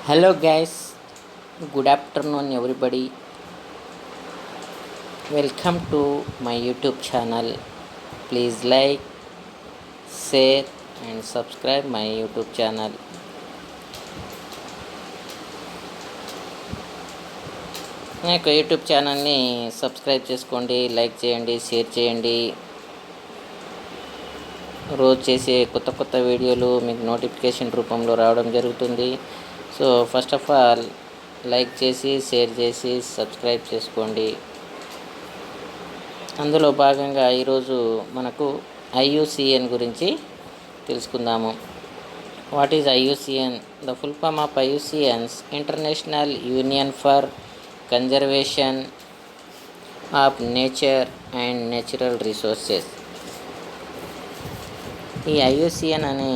Hello guys, good afternoon everybody. Welcome to my YouTube channel. Please like, share and subscribe my YouTube channel. నా యొక్క YouTube ఛానల్ని subscribe చేసుకోండి, like చేయండి, share చేయండి. రోజు చేసే కొత్త కొత్త వీడియోలు మీకు నోటిఫికేషన్ రూపంలో రావడం జరుగుతుంది. So first of all like చేసి, షేర్ చేసి, సబ్స్క్రైబ్ చేసుకోండి. అందులో భాగంగా ఈరోజు మనకు IUCN గురించి తెలుసుకుందాము. What is IUCN? The full form of IUCN's international union for conservation of nature and natural resources. ఈ IUCN అనే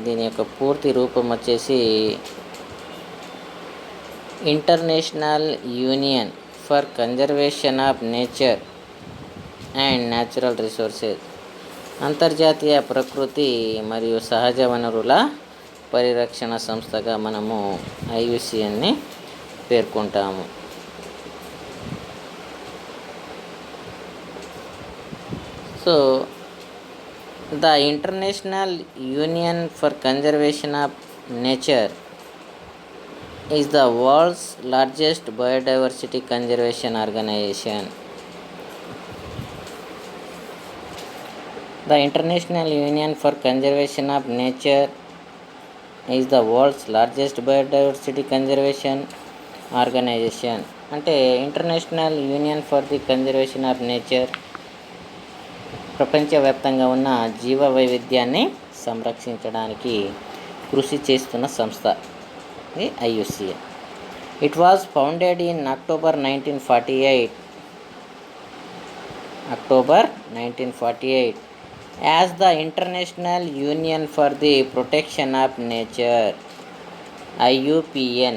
దీని యొక్క పూర్తి రూపం వచ్చేసి international union for conservation of nature and natural resources. అంతర్జాతీయ ప్రకృతి మరియు సహజ వనరుల పరిరక్షణ సంస్థగా మనము IUCNని పేర్కొంటాము. So the international union for conservation of nature is the world's largest biodiversity conservation organization. The International Union for Conservation of Nature is the world's largest biodiversity conservation organization. అంటే international union for the conservation of nature ప్రపంచవ్యాప్తంగా ఉన్న జీవ వైవిధ్యాన్ని సంరక్షించడానికి కృషి చేస్తున్న సంస్థ IUCN. It was founded in October 1948 as the International Union for the Protection of Nature, IUPN,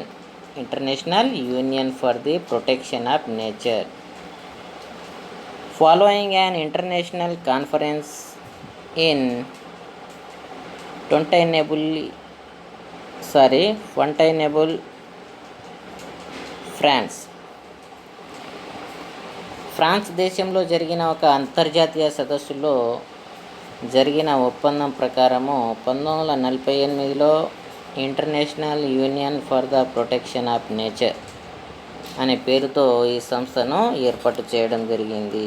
International Union for the Protection of Nature. Following an international conference in Fontainebleau, France దేశంలో జరిగిన ఒక అంతర్జాతీయ సదస్సులో జరిగిన ఒప్పందం ప్రకారము 1948లో international union for the protection of nature అనే పేరుతో ఈ సంస్థను ఏర్పాటు చేయడం జరిగింది.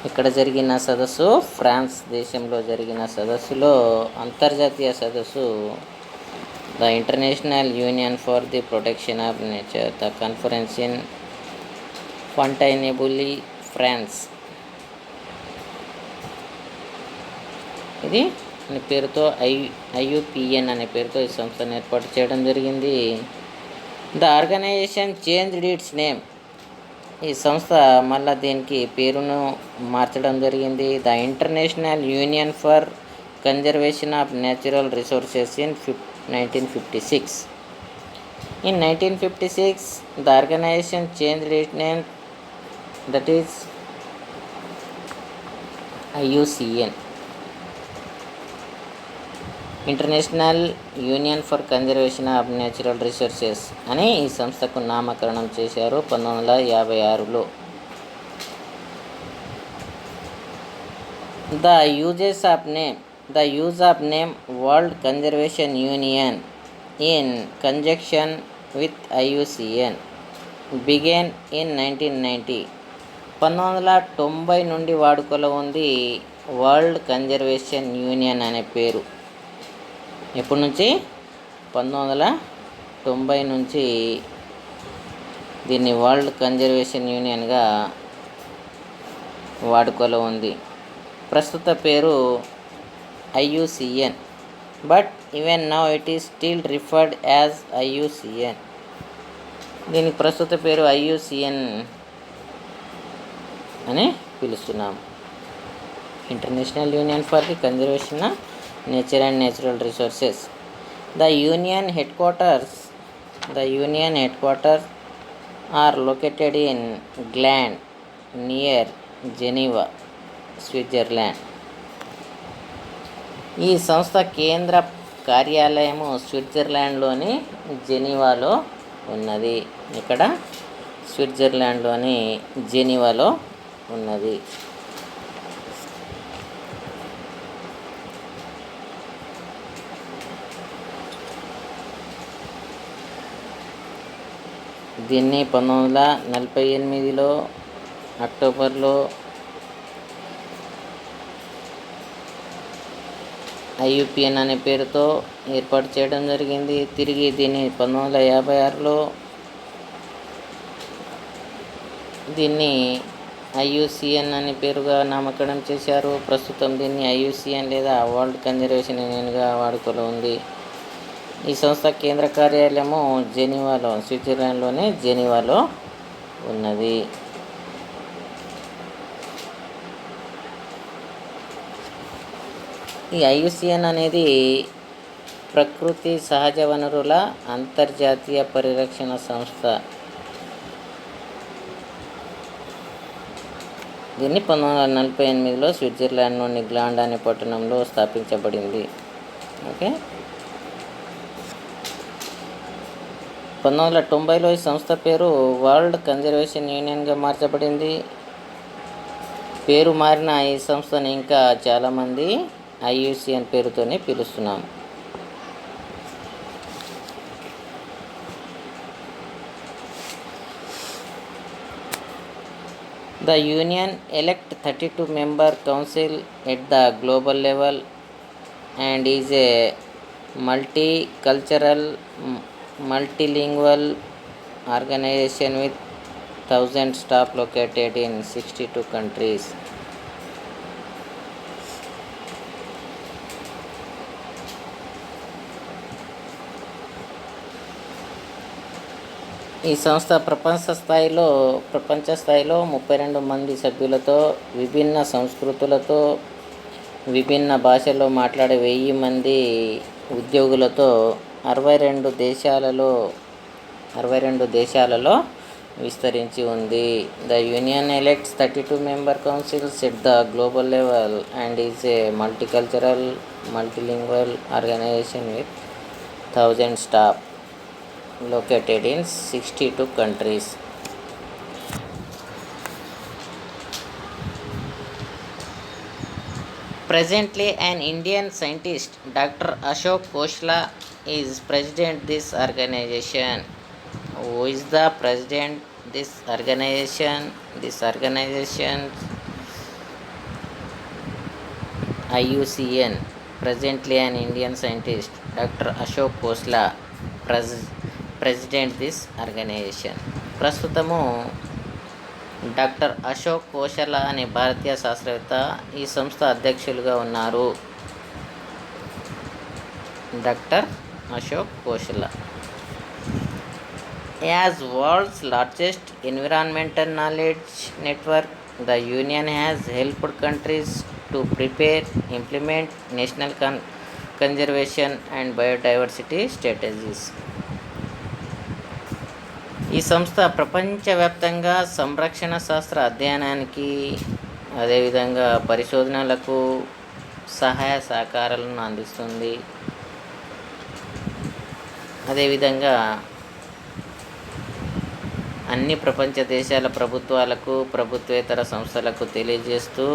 ఇక్కడ జరిగిన సదస్సు ఫ్రాన్స్ దేశంలో జరిగిన సదస్సులో అంతర్జాతీయ సదస్సు the international union for the protection of nature, the conference in Fontainebleau, France. ఇది అనే పేరుతో IUPN అనే పేరుతో ఈ సంస్థను ఏర్పాటు చేయడం జరిగింది. The organization changed its name. ఈ సంస్థ మళ్ళీ దీనికి పేరును మార్చడం జరిగింది. The international union for conservation of natural resources in 1956. In 1956, the organization changed its name, that is IUCN, international union for conservation of natural resources అని ఈ సంస్థకు నామకరణం చేశారు 1956లో. The use of name world conservation union in conjunction with IUCN began in 1990. 1990 నుండి వాడుకలో ఉంది world conservation union అనే పేరు. ఎప్పటి నుంచి? 1990 నుంచి దీన్ని వరల్డ్ కన్జర్వేషన్ యూనియన్గా వాడుకలో ఉంది. ప్రస్తుత పేరు IUCN, but even now it is still referred as IUCN. దీనికి ప్రస్తుత పేరు IUCN అని పిలుస్తున్నాం. International union for the conservation of nature and natural resources. The union headquarters are located in Gland near Geneva, Switzerland. ఈ సంస్థ కేంద్ర కార్యాలయము స్విట్జర్లాండ్లోని జెనీవాలో ఉన్నది. ఇక్కడ స్విట్జర్లాండ్లోని జెనీవాలో ఉన్నది. దీన్ని 1948లో అక్టోబర్లో IUPN అనే పేరుతో ఏర్పాటు చేయడం జరిగింది. తిరిగి దీన్ని 1956లో దీన్ని IUCN అనే పేరుగా నామకరణం చేశారు. ప్రస్తుతం దీన్ని IUCN లేదా వరల్డ్ కన్జర్వేషన్ యూనియన్గా వాడుకలో ఉంది. ఈ సంస్థ కేంద్ర కార్యాలయము జెనీవాలో, స్విట్జర్లాండ్లోనే జెనీవాలో ఉన్నది. ఈ IUCN అనేది ప్రకృతి సహజ వనరుల అంతర్జాతీయ పరిరక్షణ సంస్థ. దీన్ని 1948లో స్విట్జర్లాండ్లోని గ్లాండ్ అనే పట్టణంలో స్థాపించబడింది. ఓకే, 1990లో ఈ సంస్థ పేరు వరల్డ్ కన్జర్వేషన్ యూనియన్గా మార్చబడింది. పేరు మారిన ఈ సంస్థను ఇంకా చాలామంది IUCN పేరుతోనే పిలుస్తున్నాం. The union elect 32 member council at the global level and is a multicultural, multilingual organization with 1000 staff located in 62 countries. ఈ సంస్థ ప్రపంచ స్థాయిలో 32 మంది సభ్యులతో, విభిన్న సంస్కృతులతో, విభిన్న భాషల్లో మాట్లాడే 1000 మంది ఉద్యోగులతో 62 దేశాలలో విస్తరించి ఉంది. The union elects 32 member councils at the global level and is a multicultural, multilingual organization with 1000 staff located in 62 countries. Presently, an Indian scientist, Dr. Ashok Khosla, is president this organization. Who is the president this organization? This organization IUCN. Presently, an Indian scientist, Dr. Ashok Khosla, president this organization. ప్రస్తుతము doctor Ashok Kosala అనే భారతీయ శాస్త్రవేత్త ఈ సంస్థ అధ్యక్షులుగా ఉన్నారు. Doctor Ashok Kosala. As world's largest environmental knowledge network, the union has helped countries to prepare, implement national conservation and biodiversity strategies. ఈ సంస్థ ప్రపంచవ్యాప్తంగా సంరక్షణ శాస్త్ర అధ్యయనానికి, అదేవిధంగా పరిశోధనలకు సహాయ సహకారాలను అందిస్తుంది. అదేవిధంగా అన్ని ప్రపంచ దేశాల ప్రభుత్వాలకు, ప్రభుత్వేతర సంస్థలకు తెలియజేస్తూ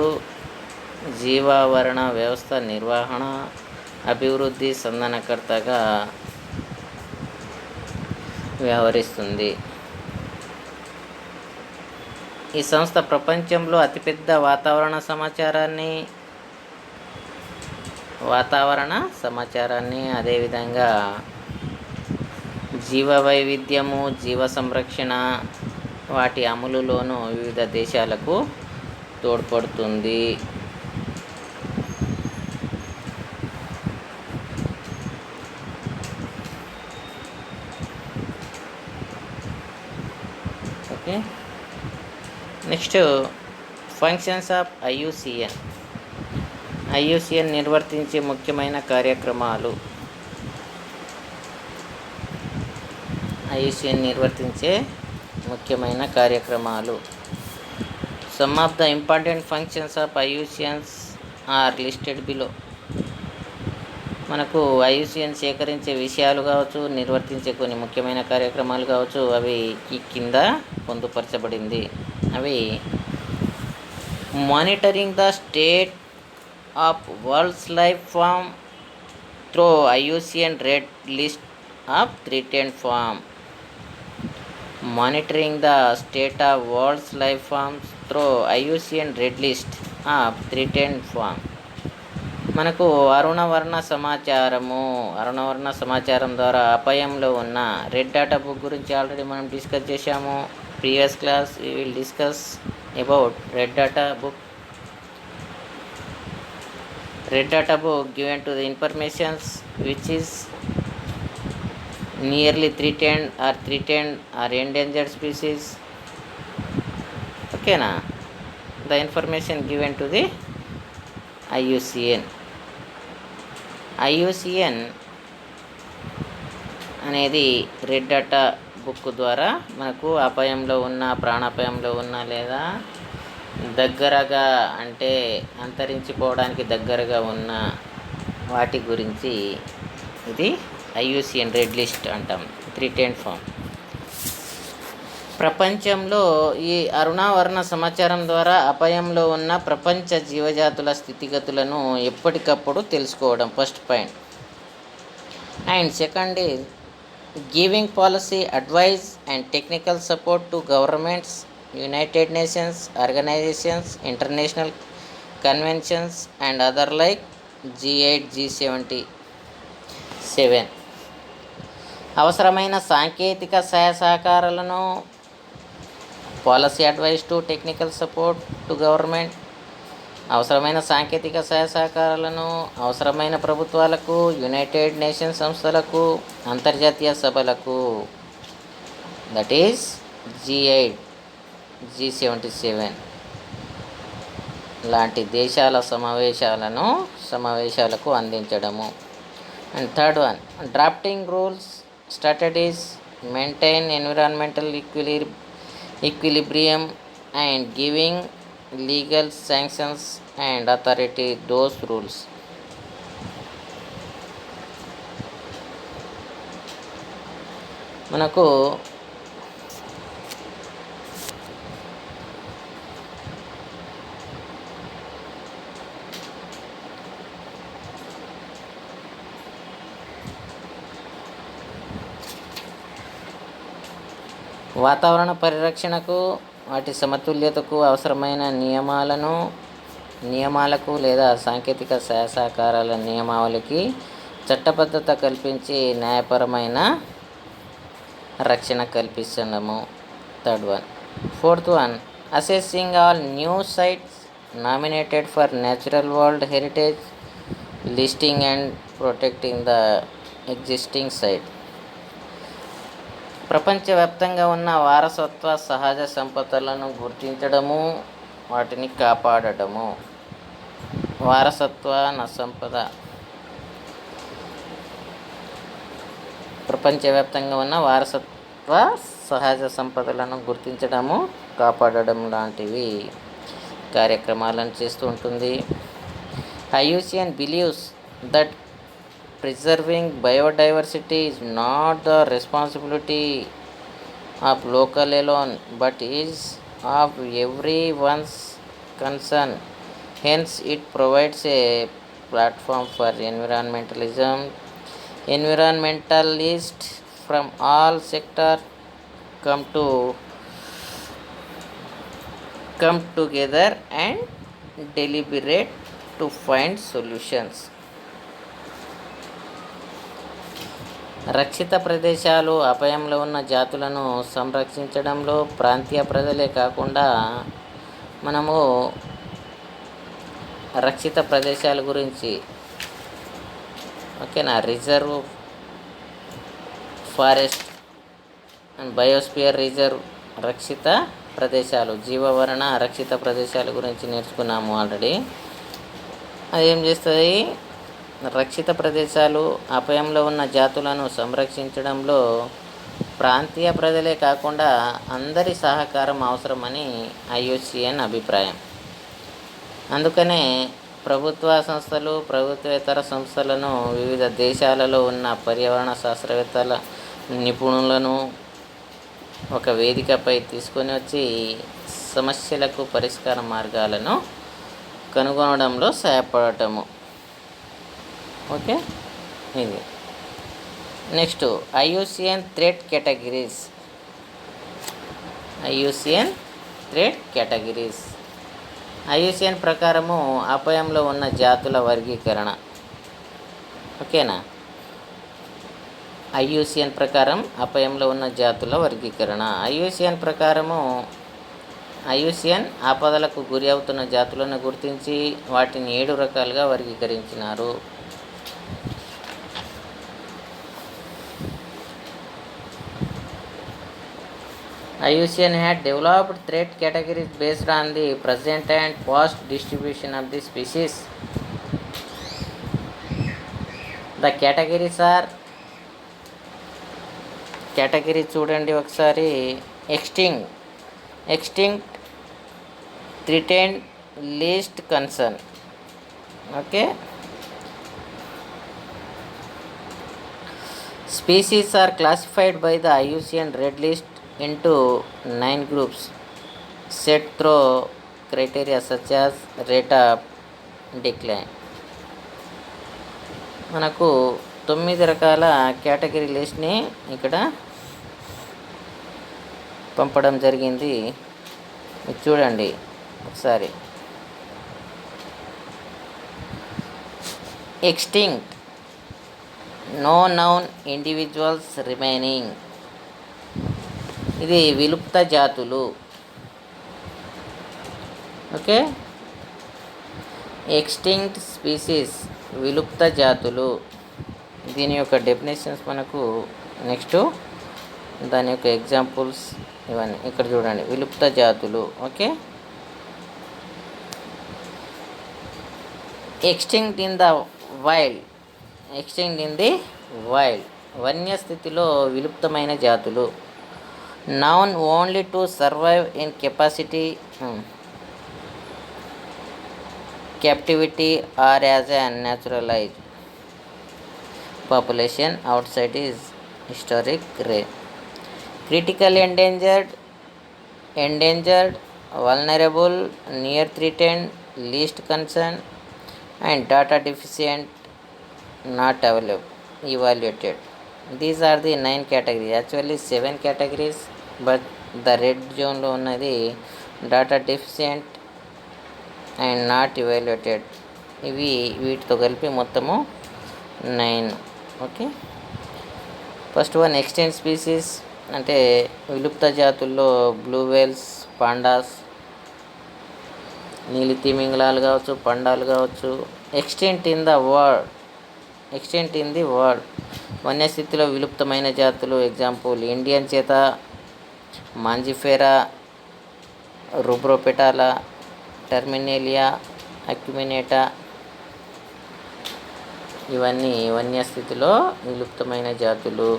జీవావరణ వ్యవస్థ నిర్వహణ, అభివృద్ధి సంధానకర్తగా వ్యవహరిస్తుంది. ఈ సంస్థ ప్రపంచంలో అతిపెద్ద వాతావరణ సమాచారాన్ని అదేవిధంగా జీవ వైవిధ్యము, జీవ సంరక్షణ వాటి అమలులోనూ వివిధ దేశాలకు తోడ్పడుతుంది. Okay, next functions of IUCN. IUCN నిర్వర్తించే ముఖ్యమైన కార్యక్రమాలు. Some of the important functions of IUCNs are listed below. మనకు ఐయుసిఎన్ సేకరించే విషయాలు కావచ్చు, నిర్వర్తించే కొన్ని ముఖ్యమైన కార్యక్రమాలు కావచ్చు, అవి ఈ కింద పొందుపరచబడింది. అవి monitoring the state of world's life form through IUCN red list of threatened form. Monitoring the state of world's life forms through IUCN red list of threatened form. మనకు అరుణవర్ణ సమాచారం ద్వారా అపాయంలో ఉన్న రెడ్ డాటా బుక్ గురించి already మనం discuss చేశాము. Previous class we will discuss about red data book. Red data book given to the informations which is nearly threatened or endangered species. ఓకేనా? The information given to the IUCN. IUCN అనేది red data book ద్వారా మనకు అపాయంలో ఉన్న, ప్రాణాపాయంలో ఉన్న లేదా దగ్గరగా అంటే అంతరించిపోవడానికి దగ్గరగా ఉన్న వాటి గురించి ఇది ఐయుసిఎన్ రెడ్ లిస్ట్ అంటాం, థ్రెటెన్డ్ ఫామ్. ప్రపంచంలో ఈ అరుణవర్ణ సమాచారం ద్వారా అపాయంలో ఉన్న ప్రపంచ జీవజాతుల స్థితిగతులను ఎప్పటికప్పుడు తెలుసుకోవడం first point. And second is giving policy advice and technical support to governments, United Nations organisations, international conventions and other like G8, G77. అవసరమైన సాంకేతిక సహాయ సహకారాలను, policy advice to technical support to government, అవసరమైన సాంకేతిక సహాయ సహకారాలను అవసరమైన ప్రభుత్వాలకు, యునైటెడ్ నేషన్స్ సంస్థలకు, అంతర్జాతీయ సభలకు, దట్ ఈస్ G8, G77 లాంటి దేశాల సమావేశాలకు అందించడము. And third one, drafting rules, strategies, maintain environmental equilibrium and giving legal sanctions and authority those rules. మనకు వాతావరణ పరిరక్షణకు, వాటి సమతుల్యతకు అవసరమైన నియమాలకు లేదా సాంకేతిక సహాయ సహకారాల నియమావళికి చట్టబద్ధత కల్పించి న్యాయపరమైన రక్షణ కల్పించడము. Third one. Fourth one, assessing all new sites nominated for natural world heritage listing and protecting the existing site. ప్రపంచవ్యాప్తంగా ఉన్న వారసత్వ సహజ సంపదలను గుర్తించడము, వాటిని కాపాడడము. వారసత్వ సంపద, ప్రపంచవ్యాప్తంగా ఉన్న వారసత్వ సహజ సంపదలను గుర్తించడము, కాపాడడం లాంటివి కార్యక్రమాలను చేస్తూ ఉంటుంది. IUCN believes that preserving biodiversity is not the responsibility of local alone but is of everyone's concern. Hence it provides a platform for environmentalists from all sectors come together and deliberate to find solutions. రక్షిత ప్రదేశాలు, అపాయంలో ఉన్న జాతులను సంరక్షించడంలో ప్రాంతీయ ప్రజలే కాకుండా మనము రక్షిత ప్రదేశాల గురించి, ఓకేనా, reserve forest and biosphere reserve, రక్షిత ప్రదేశాలు, జీవవరణ రక్షిత ప్రదేశాల గురించి నేర్చుకున్నాము ఆల్రెడీ. అదేం చేస్తుంది? రక్షిత ప్రదేశాలు, అపాయంలో ఉన్న జాతులను సంరక్షించడంలో ప్రాంతీయ ప్రజలే కాకుండా అందరి సహకారం అవసరమని ఐయుసిఎన్ అభిప్రాయం. అందుకనే ప్రభుత్వ సంస్థలు, ప్రభుత్వేతర సంస్థలను, వివిధ దేశాలలో ఉన్న పర్యావరణ శాస్త్రవేత్తల నిపుణులను ఒక వేదికపై తీసుకొని వచ్చి సమస్యలకు పరిష్కార మార్గాలను కనుగొనడంలో సహాయపడటము. ఓకే, ఇది next IUCN threat categories. IUCN threat categories. IUCN ప్రకారము అపాయంలో ఉన్న జాతుల వర్గీకరణ. ఓకేనా? ఐయుసిఎన్ ప్రకారం అపాయంలో ఉన్న జాతుల వర్గీకరణ. ఐయుసిఎన్ ఆపదలకు గురి అవుతున్న జాతులను గుర్తించి వాటిని 7 రకాలుగా వర్గీకరించినారు. IUCN had developed threat categories based on the present and past distribution of the species. The categories are category చూడండి ఒకసారి. Extinct, threatened, least concern. Okay, species are classified by the IUCN Red List into 9 groups set through criteria such as rate of decline. మనకు 9 రకాల category లిస్ట్ని ఇక్కడ పంపడం జరిగింది. చూడండి ఒకసారి. Extinct, no known individuals remaining. ఇది విలుప్త జాతులు. ఓకే, ఎక్స్టింక్ట్ స్పీసీస్ విలుప్త జాతులు. దీని యొక్క డెఫినేషన్స్ మనకు నెక్స్ట్, దాని యొక్క ఎగ్జాంపుల్స్ ఇవన్నీ ఇక్కడ చూడండి. విలుప్త జాతులు. Okay, extinct in the wild. వన్య స్థితిలో విలుప్తమైన జాతులు. Noun only to survive in captivity or as a naturalized population outside is historic rare. Critical endangered, vulnerable, near threatened, least concern, and data deficient, not evaluated. These are the 9 categories. Actually 7 categories, but the red zone లో ఉన్నది data deficient and not evaluated. వీటితో కలిపి మొత్తము 9. Okay, first one extent species అంటే విలుప్త జాతుల్లో blue Wales, pandas, నీలి తిమింగలాలు కావచ్చు, పండాలు కావచ్చు. ఎక్స్టెంట్ ఇన్ ది వరల్డ్ వన్యస్థితిలో విలుప్తమైన జాతులు. ఎగ్జాంపుల్ ఇండియన్ చేత, మాంజిఫెరా, రుబ్రోపెటాలా, టర్మినేలియా, అక్యుమినేటా. ఇవన్నీ వన్యస్థితిలో విలుప్తమైన జాతులు.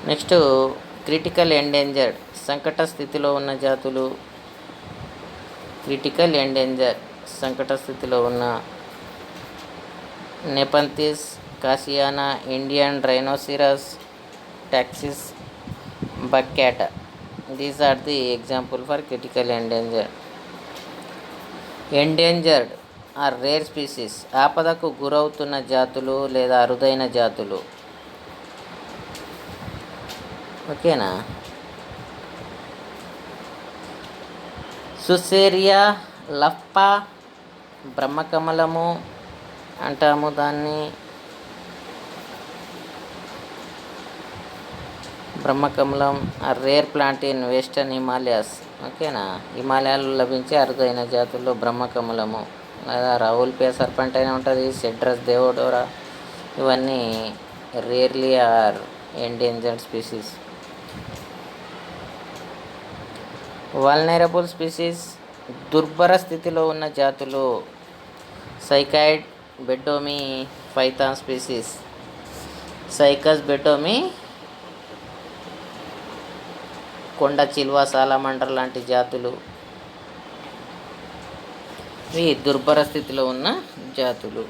నెక్స్ట్ క్రిటికల్ ఎండేంజర్డ్ సంకట స్థితిలో ఉన్న జాతులు. సంకట స్థితిలో ఉన్న Nepenthes, khasiana, Indian rhinoceros, Taxus, baccata. These are the example for critical endangered or rare species ఆపదకు గురవుతున్న జాతులు లేదా అరుదైన జాతులు. ఓకేనా? సుసేరియా లఫ్పా, బ్రహ్మకమలము అంటాము దాన్ని. బ్రహ్మకమలం rare plant in western Himalayas. ఓకేనా? హిమాలయాల్లో లభించే అరుదైన జాతుల్లో బ్రహ్మకమలము లేదా రావుల్ పే సర్పంట్ అయినా ఉంటుంది, సెడ్రస్ దేవోడోరా. ఇవన్నీ rarely are endangered species. Vulnerable species దుర్భర స్థితిలో ఉన్న జాతులు. సైకాయిడ్ beddomei python species, Cycas beddomei, కొండ చిల్వ, సాలమండర్ లాంటి జాతులు. ఇవి దుర్భర స్థితిలో ఉన్న జాతులు.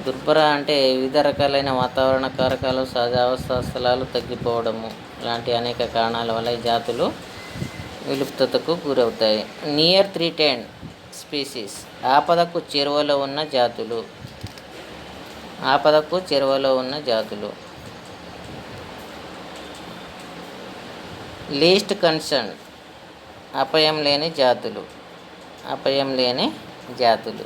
దుర్భర అంటే వివిధ రకాలైన వాతావరణ కారకాలు, సహజ అవస్థ స్థలాలు తగ్గిపోవడము లాంటి అనేక కారణాల వల్ల ఈ జాతులు విలుప్తతకు గురవుతాయి. నియర్ థ్రీటెండ్ స్పీసీస్ ఆపదకు చేరువలో ఉన్న జాతులు. ఆపదకు చేరువలో ఉన్న జాతులు. లీస్ట్ కన్సర్న్ అపాయం లేని జాతులు. అపాయం లేని జాతులు.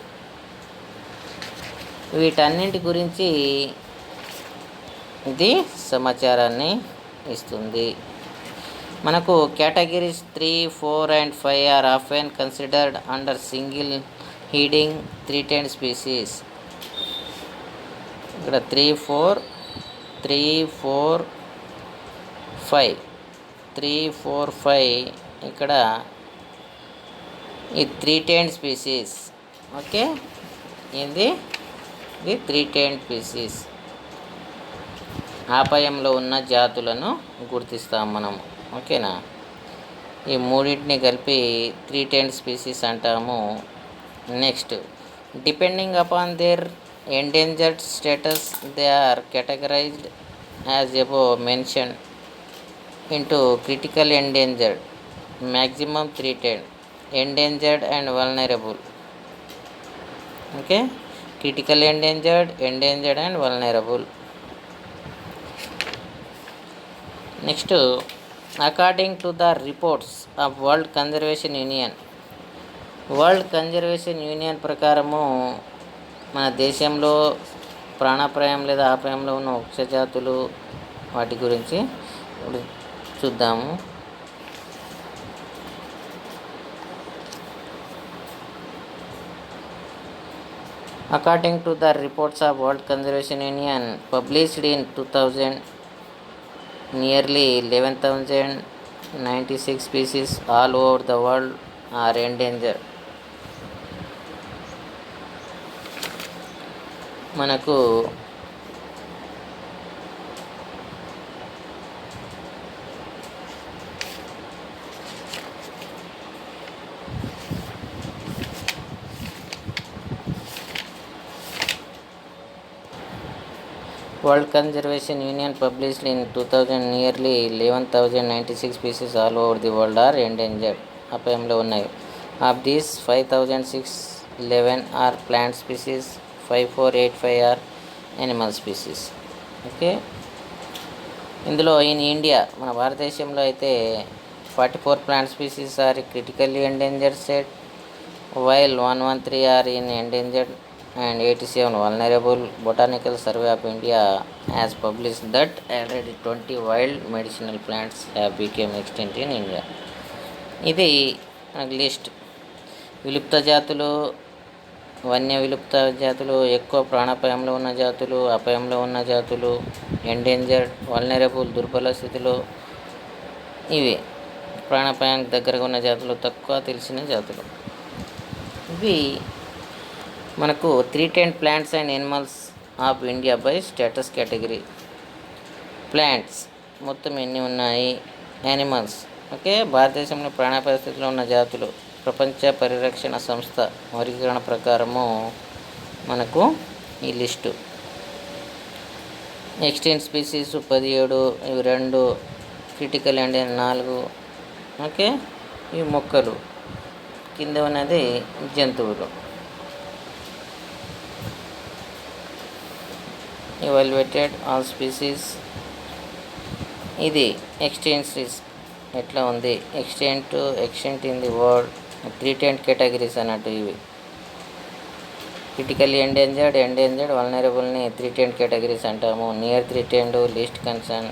వీటన్నింటి గురించి ఇది సమాచారాన్ని ఇస్తుంది. మనకు categories 3, 4 and 5 are often considered under single heading threatened species. ఇక్కడ 3, 4, 5 3, 4, 5 ఇక్కడ ఈ థ్రీటెండ్ స్పీసీస్. ఓకే, ఇది థ్రీటెండ్ స్పీసీస్. ఆపాయంలో ఉన్న జాతులను గుర్తిస్తాం మనం. ఓకేనా, ఈ మూడింటిని కలిపి థ్రీటెండ్ స్పీసీస్ అంటాము. Next, depending upon their endangered status they are categorized as above mention into critical endangered, maximum threatened, endangered and vulnerable. Okay, critical endangered and vulnerable. Next, according to the reports of world conservation union ప్రకారము మన దేశంలో ప్రాణాపాయం లేదా ఆపాయంలో ఉన్న వృక్ష జాతులు వాటి గురించి ఇప్పుడు చూద్దాము. According to the reports of World Conservation Union published in 2000, nearly 11,096 species all over the world are endangered. మనకు World Conservation Union published in 2000, nearly 11,096 species all over the world are endangered. అపాయంలో ఉన్నాయి. Of these, 5,611 are plant species, 5,485 are animal species. Okay, ఇందులో in India మన భారతదేశంలో అయితే 44 plant species are critically endangered state, while 113 are in endangered and 87 vulnerable. Botanical Survey of India has published that already 20 wild medicinal plants have become extinct in India. ఇది మనకు list. విలుప్త జాతులు, వన్య విలుప్త జాతులు, ఎక్కువ ప్రాణాపాయంలో ఉన్న జాతులు, అపాయంలో ఉన్న జాతులు, ఎండేంజర్డ్, వల్నరబుల్, దుర్బల స్థితిలో, ఇవి ప్రాణాపాయానికి దగ్గరగా ఉన్న జాతులు, తక్కువ తెలిసిన జాతులు. ఇవి మనకు threatened plants and animals of India by status category. Plants మొత్తం ఎన్ని ఉన్నాయి, యానిమల్స్. ఓకే, భారతదేశంలో ప్రాణాపాయ స్థితిలో ఉన్న జాతులు ప్రపంచ పరిరక్షణ సంస్థ వర్గీకరణ ప్రకారము మనకు ఈ లిస్టు. ఎక్స్టెంట్ స్పీసీస్ 17, ఇవి 2, క్రిటికల్ అండ్ 4. ఓకే, ఇవి మొక్కలు, కింద ఉన్నది జంతువులు. evaluated all species. ఇది ఎక్స్టెంట్ ఎట్లా ఉంది, extent in the world, threatened categories అన్నట్టు. ఇవి క్రిటికల్లీ ఎండేంజర్డ్, వల్నరబుల్ని థ్రీటెండ్ కేటగిరీస్ అంటాము. Near threatened, least concern.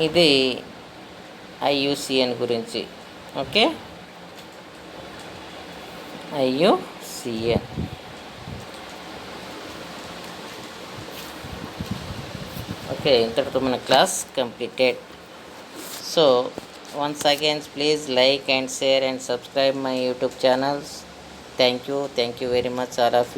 ఇది IUCN గురించి. Okay, IUCN. Okay, ఇంతటితో మన class completed. So once again, please like and share and subscribe my YouTube channels. Thank you very much all of you.